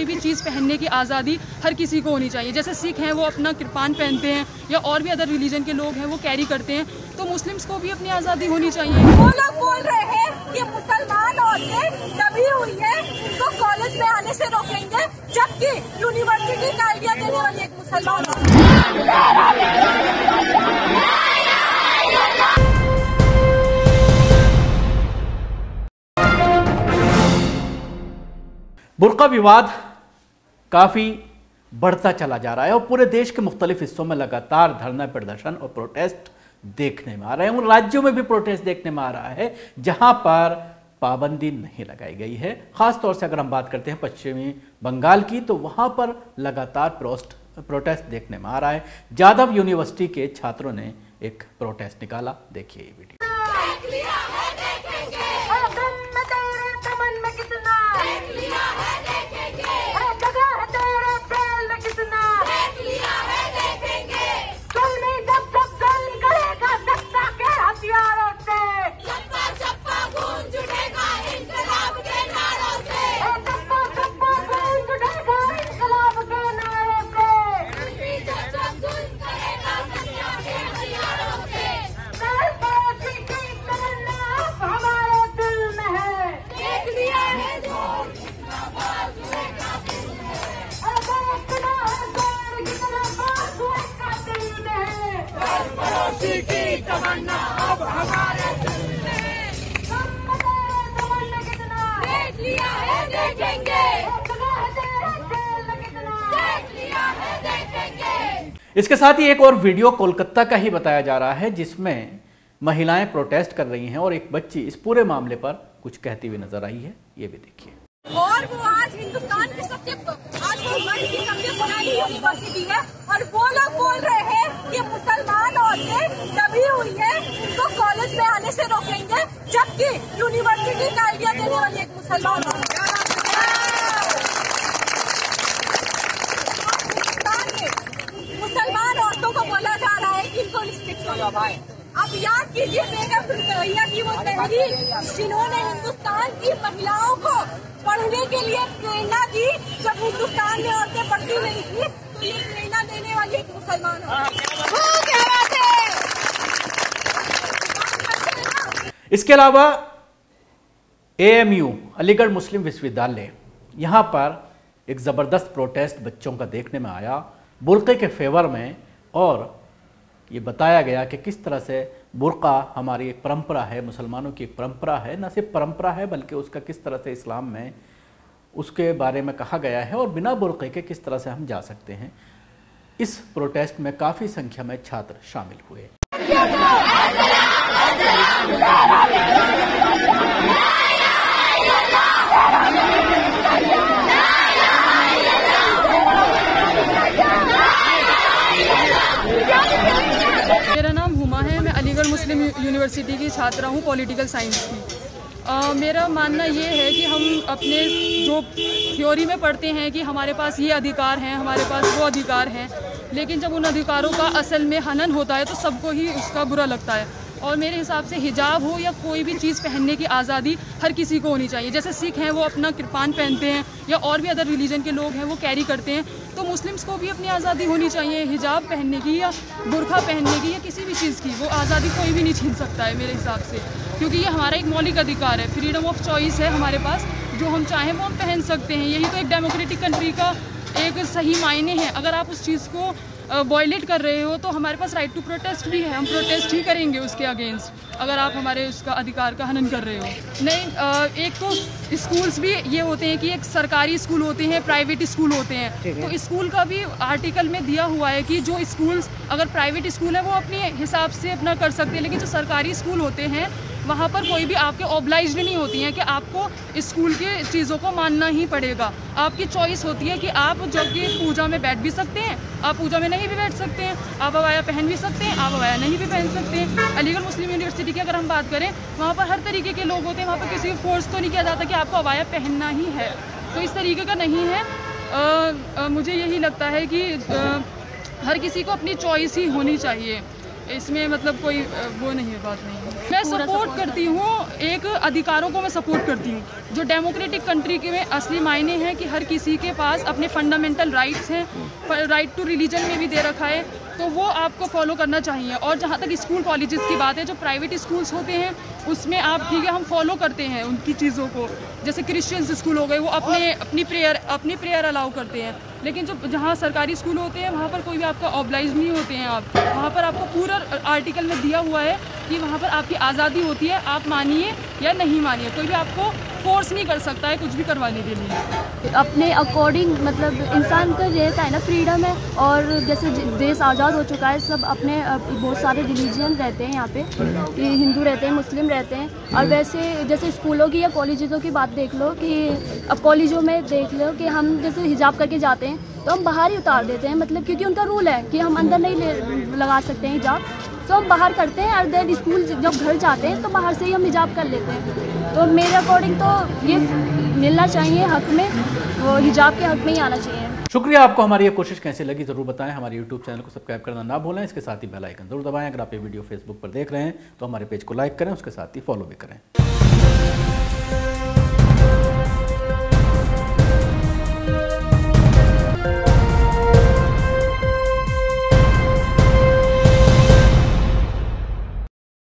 कोई भी चीज़ पहनने की आज़ादी हर किसी को होनी चाहिए। जैसे सिख हैं वो अपना कृपान पहनते हैं या और भी अदर रिलीजन के लोग हैं वो कैरी करते हैं, तो मुस्लिम्स को भी अपनी आज़ादी होनी चाहिए। वो लोग बोल रहे हैं कि मुसलमान औरतें दबी हुई है, उनको कॉलेज में आने से रोकेंगे, जबकि यूनिवर्सिटी का आइडिया देने वाली एक मुसलमान बुर्का विवाद काफ़ी बढ़ता चला जा रहा है और पूरे देश के मुख्तलिफ हिस्सों में लगातार धरना प्रदर्शन और प्रोटेस्ट देखने में आ रहे हैं। उन राज्यों में भी प्रोटेस्ट देखने में आ रहा है जहां पर पाबंदी नहीं लगाई गई है। खास तौर से अगर हम बात करते हैं पश्चिमी बंगाल की, तो वहां पर लगातार प्रोटेस्ट देखने में आ रहा है। जादव यूनिवर्सिटी के छात्रों ने एक प्रोटेस्ट निकाला, देखिए ये वीडियो। इसके साथ ही एक और वीडियो कोलकाता का ही बताया जा रहा है जिसमें महिलाएं प्रोटेस्ट कर रही हैं और एक बच्ची इस पूरे मामले पर कुछ कहती हुई नजर आई है, ये भी देखिए। और वो आज हिंदुस्तान की सबसे पुरानी यूनिवर्सिटी है और वो लोग बोल रहे हैं कि मुसलमान औरतें दबी हुई है, उनको कॉलेज में आने से रोकेंगे, जबकि यूनिवर्सिटी का आइडिया देने वाली एक मुसलमान मुसलमान औरतों को बोला जा रहा है कि इनको रिस्ट्रिक्ट हो जाओ भाई। अब याद कीजिए बेगम सुलैया की वो तहरीर जिन्होंने हिंदुस्तान की महिलाओं को पढ़ने के लिए प्रेरणा दी। जब हिंदुस्तान में औरतें पढ़ती नहीं थी तो ये प्रेरणा देने वाली एक मुसलमान इसके अलावा AMU अलीगढ़ मुस्लिम विश्वविद्यालय, यहाँ पर एक ज़बरदस्त प्रोटेस्ट बच्चों का देखने में आया बुर्के के फेवर में, और ये बताया गया कि किस तरह से बुर्का हमारी एक परंपरा है, मुसलमानों की एक परंपरा है, न सिर्फ परंपरा है बल्कि उसका किस तरह से इस्लाम में उसके बारे में कहा गया है और बिना बुर्के के किस तरह से हम जा सकते हैं। इस प्रोटेस्ट में काफ़ी संख्या में छात्र शामिल हुए। मेरा नाम हुमा है, मैं अलीगढ़ मुस्लिम यूनिवर्सिटी की छात्रा हूँ, पॉलिटिकल साइंस की। मेरा मानना ये है कि हम अपने जो थ्योरी में पढ़ते हैं कि हमारे पास ये अधिकार हैं, हमारे पास वो अधिकार हैं, लेकिन जब उन अधिकारों का असल में हनन होता है तो सबको ही उसका बुरा लगता है। और मेरे हिसाब से हिजाब हो या कोई भी चीज़ पहनने की आज़ादी हर किसी को होनी चाहिए। जैसे सिख हैं वो अपना कृपान पहनते हैं या और भी अदर रिलीजन के लोग हैं वो कैरी करते हैं, तो मुस्लिम्स को भी अपनी आज़ादी होनी चाहिए। हिजाब पहनने की या बुर्का पहनने की या किसी भी चीज़ की वो आज़ादी कोई भी नहीं छीन सकता है मेरे हिसाब से, क्योंकि ये हमारा एक मौलिक अधिकार है, फ्रीडम ऑफ चॉइस है हमारे पास, जो हम चाहें वो हम पहन सकते हैं। यही तो एक डेमोक्रेटिक कंट्री का एक सही मायने है। अगर आप उस चीज़ को वायलेट कर रहे हो तो हमारे पास राइट टू प्रोटेस्ट भी है, हम प्रोटेस्ट ही करेंगे उसके अगेंस्ट, अगर आप हमारे उसका अधिकार का हनन कर रहे हो। नहीं, एक तो स्कूल्स भी ये होते हैं कि एक सरकारी स्कूल होते हैं, प्राइवेट स्कूल होते हैं, तो स्कूल का भी आर्टिकल में दिया हुआ है कि जो स्कूल्स अगर प्राइवेट स्कूल है वो अपने हिसाब से अपना कर सकते हैं, लेकिन जो सरकारी स्कूल होते हैं वहाँ पर कोई भी आपके ऑब्लाइज्ड नहीं होती हैं कि आपको स्कूल की चीज़ों को मानना ही पड़ेगा। आपकी चॉइस होती है कि आप जब कि पूजा में बैठ भी सकते हैं, आप पूजा में नहीं भी बैठ सकते हैं, आप अबाया पहन भी सकते हैं, आप अबाया नहीं भी पहन सकते हैं। अलीगढ़ मुस्लिम यूनिवर्सिटी की अगर हम बात करें, वहाँ पर हर तरीके के लोग होते हैं, वहाँ पर किसी को फोर्स तो नहीं किया जाता कि आपको अबाया पहनना ही है, तो इस तरीके का नहीं है। मुझे यही लगता है कि हर किसी को अपनी चॉइस ही होनी चाहिए। इसमें मतलब कोई वो नहीं है, बात नहीं है। मैं सपोर्ट करती हूँ, एक अधिकारों को मैं सपोर्ट करती हूँ। जो डेमोक्रेटिक कंट्री के में असली मायने हैं कि हर किसी के पास अपने फंडामेंटल राइट्स हैं, राइट टू रिलीजन में भी दे रखा है, तो वो आपको फॉलो करना चाहिए। और जहाँ तक स्कूल कॉलेजेस की बात है, जो प्राइवेट स्कूल्स होते हैं उसमें आप ठीक है हम फॉलो करते हैं उनकी चीज़ों को, जैसे क्रिश्चियंस स्कूल हो गए, वो अपनी प्रेयर अलाउ करते हैं। लेकिन जो जहाँ सरकारी स्कूल होते हैं वहाँ पर कोई भी आपका ऑब्लाइज नहीं होते हैं। आप वहाँ पर आपको पूरा आर्टिकल में दिया हुआ है कि वहाँ पर आपकी आज़ादी होती है, आप मानिए या नहीं मानिए, कोई भी आपको फोर्स नहीं कर सकता है कुछ भी करवाने के लिए। अपने अकॉर्डिंग मतलब इंसान का रहता है ना, फ्रीडम है। और जैसे देश आज़ाद हो चुका है, सब अपने बहुत सारे रिलीजन रहते हैं यहाँ पे, हिंदू रहते हैं, मुस्लिम रहते हैं। और वैसे जैसे स्कूलों की या कॉलेजों की बात देख लो कि अब कॉलेजों में देख लो कि हम जैसे हिजाब करके जाते हैं तो हम बाहर ही उतार देते हैं, मतलब क्योंकि उनका रूल है कि हम अंदर नहीं लगा सकते हैं हिजाब, तो हम बाहर करते हैं। और देन स्कूल जब घर जाते हैं तो बाहर से ही हम हिजाब कर लेते हैं। तो मेरे अकॉर्डिंग तो ये मिलना चाहिए हक में, वो हिजाब के हक में ही आना चाहिए। शुक्रिया। आपको हमारी ये कोशिश कैसे लगी ज़रूर बताएं। हमारे YouTube चैनल को सब्सक्राइब करना ना भूलें, इसके साथ ही बेल आइकन जरूर दबाएं। अगर आप ये वीडियो फेसबुक पर देख रहे हैं तो हमारे पेज को लाइक करें, उसके साथ ही फॉलो भी करें।